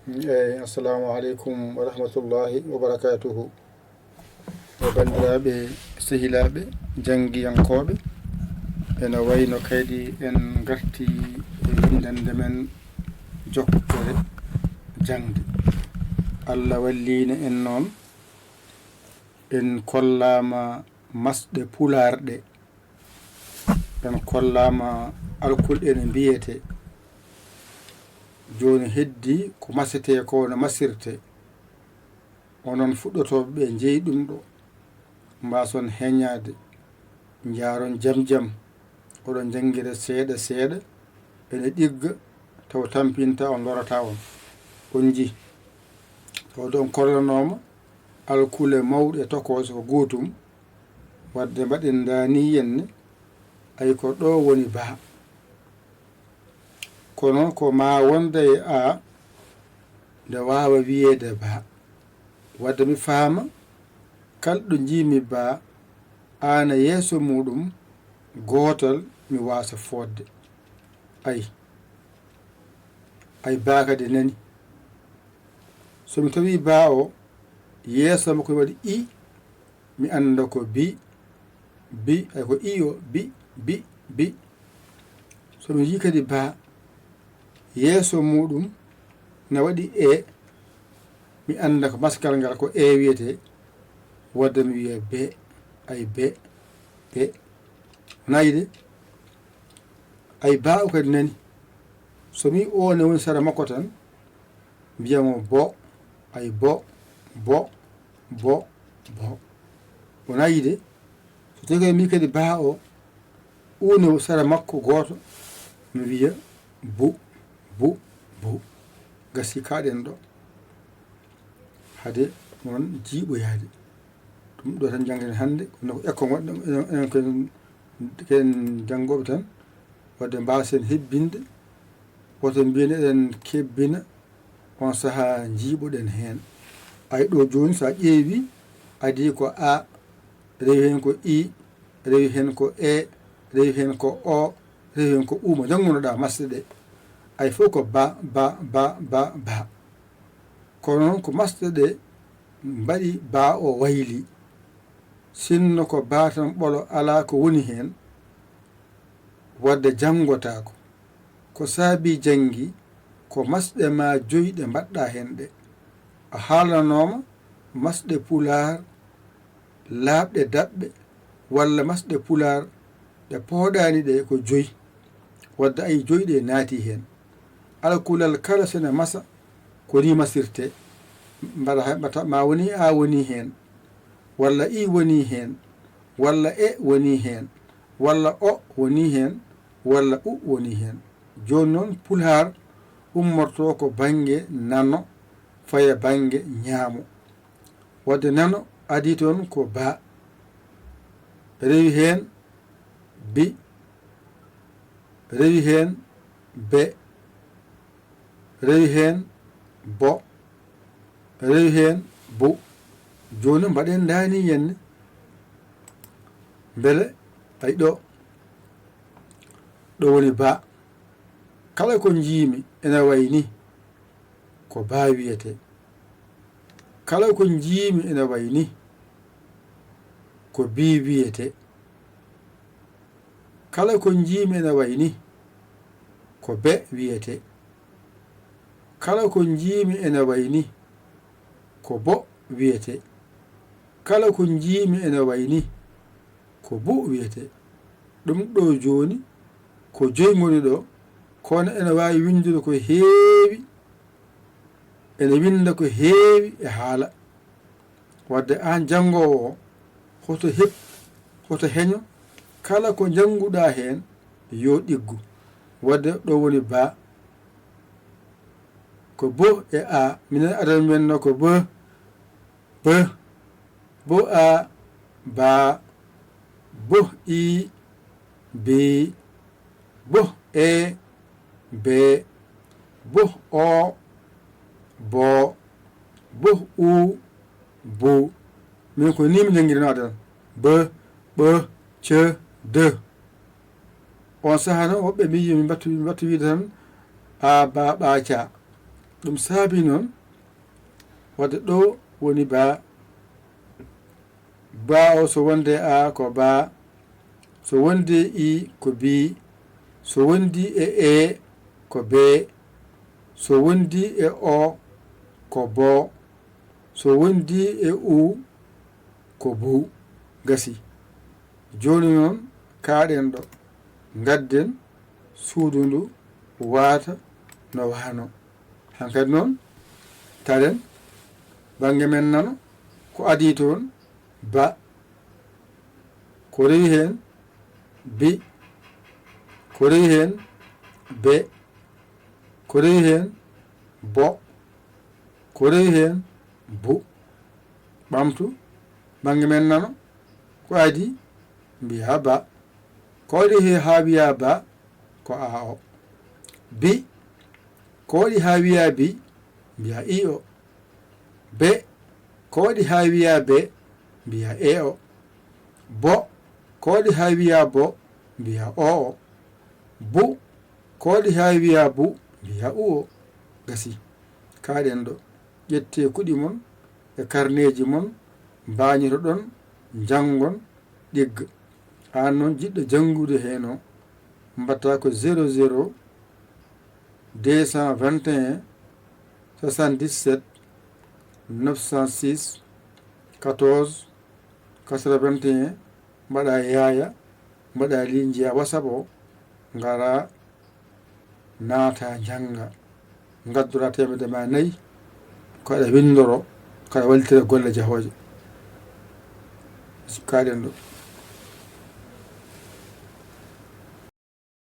Assalamu aleykum wa rahmatullahi wa barakatuhu. Bandiraɓe sehilaɓe janggiyankoɓe, ene wayno kadi en garti windande men jokkere jangde. Allah wallino en noon en kollama masɗe pularɗe, en kollama alkulɗe ne mbiyete. Joni heddi ko masete ko no masirte, onon fuɗɗotoɓe ɓe jeeyi ɗum ɗo mbason heññade, jaaron jam jam, oɗon janguira seeɗa seeɗa, ene ɗigga taw tampinta on lorata on ji. Taw ɗon kollanoma alkule mawɗe tokoso ko gotum, wadde mbaɗen dani henne ay ko ɗo woni baa, kono ko ma wonda e a nde wawa wiyede baa. Wadde mi faama kalɗo jimi baa ana yeeso muɗum gotal mi wasa fodde. ay baa kadi nani, somi tawi baa o yeeso makko waɗi i, mi anda ko bi ay ko i o bi. somi yi kadi baa yeeso muɗum ne waɗi e, mi anda ko maskal ngal ko e wiyete, wadde mi wiya be, ay be nayde. ay baa o kadi nani, somi o ne woni sara makko tan mbiyamo bo, ay bo o nayde. so tawi mi kadi baa o une sara makko goto, mi wiya bu gasi kaɗen ɗo hade noon jiiɓoyade. ɗum ɗo tan janggen hande kono ko ekkon waɗɗo ken jangoɓe tan, wadde mbasen hebbinde woto mbiyen eɗen kebbina on saaha jiiɓoɗen hen. ay ɗo joni sa ƴeewi adi ko a, rewi hen ko i, rewi hen ko e, rewi hen ko o, rewi hen ko mo jangunoɗa masɗe ɗe, ay fof ko ba. kono noon ko masɗe ɗe mbaɗi baa o wayli, sinno ko baa tan ɓolo ala ko woni hen, wadde jangotako ko saabi jangi ko masɗe ma joyyi ɗe mbaɗɗa hen ɗe. a haalanoma masɗe pular laaɓɗe daɓɓe, walla masɗe pular ɗe pooɗani ɗe ko joyyi, wadde ay joyyi ɗe naati hen. alkulal kala sene masa ko ni masirte, mbaɗa ma woni a woni hen, walla i woni hen, walla e woni hen, walla o woni hen, walla u woni hen. joni noon pulhar ummorto ko banggue nano faya banggue ñaamo. wadde nano adi toon ko baa, rewi hen bi, rewi hen be, rewi hen bo, rewi hen bu. joni mbaɗen dani henne beele ay ɗo woni baa. kala ko jiimi ene wayni ko baa wiyete, kala ko jiimi ene wayni ko bi wiyete, kala ko jiimi ene wayni ko be wiyete, kala ko jiimi ene wayni ko bo wiyete, kala ko jiimi ene wayni ko bu wiyete. ɗum ɗo joni ko joyi ngoni ɗo, kono ene wawi windude ko heewi, ene winda ko heewi e haala. wadde an jangowo o hoto heb, hoto heño kala ko janguɗa hen yo ɗiggu. wadde ɗo woni baa, ko bo e a, minen adana menno ko bo a, baa, bo i, bi, bo e, be, bo o, bo, bo u, bu. min ko ni mi jangguirno adan b, c, d. on saaha noon woɓɓe mbi mi battu wiide tan a ba ɓa ca, ɗum saabi noon wadde ɗo woni ba o so wonde a ko ba, so wonde i ko bi, so wondi e ko be, so wondi e o ko bo, so wondi e u ko bu. Gasi joni noon kaaɗen ɗo gadden suudu ndu waata no wano. Hankadi noon taren bange men nano ko adi toon ba, ko rewi hen bi, ko rewi hen be, ko rewi hen bo, ko rewi hen bu. ɓamtu bange men nano ko adi mbiya ba, ko waɗi he ha wiya ba ko a o. Bi ko waɗi ha wiya bi mbiya i o. be ko waɗi ha wiya be mbiya e o. bo ko waɗi ha wiya bo mbiya o o. bu ko waɗi ha wiya bu mbiya u o. Gasi kaɗen ɗo ƴette kuɗi mon e karneji mon mbañito ɗon jangon ɗigga. An noon jiɗɗo jangude hen o mbatta ko 00 221 77 906 14 81 mbaɗa yaya mbaɗa linjiya WhatsApp o ngara naata janga gaddora temedde ma 4 ko aɗa windoro kaɗa wallitira golle jahoje kaɗen ɗo.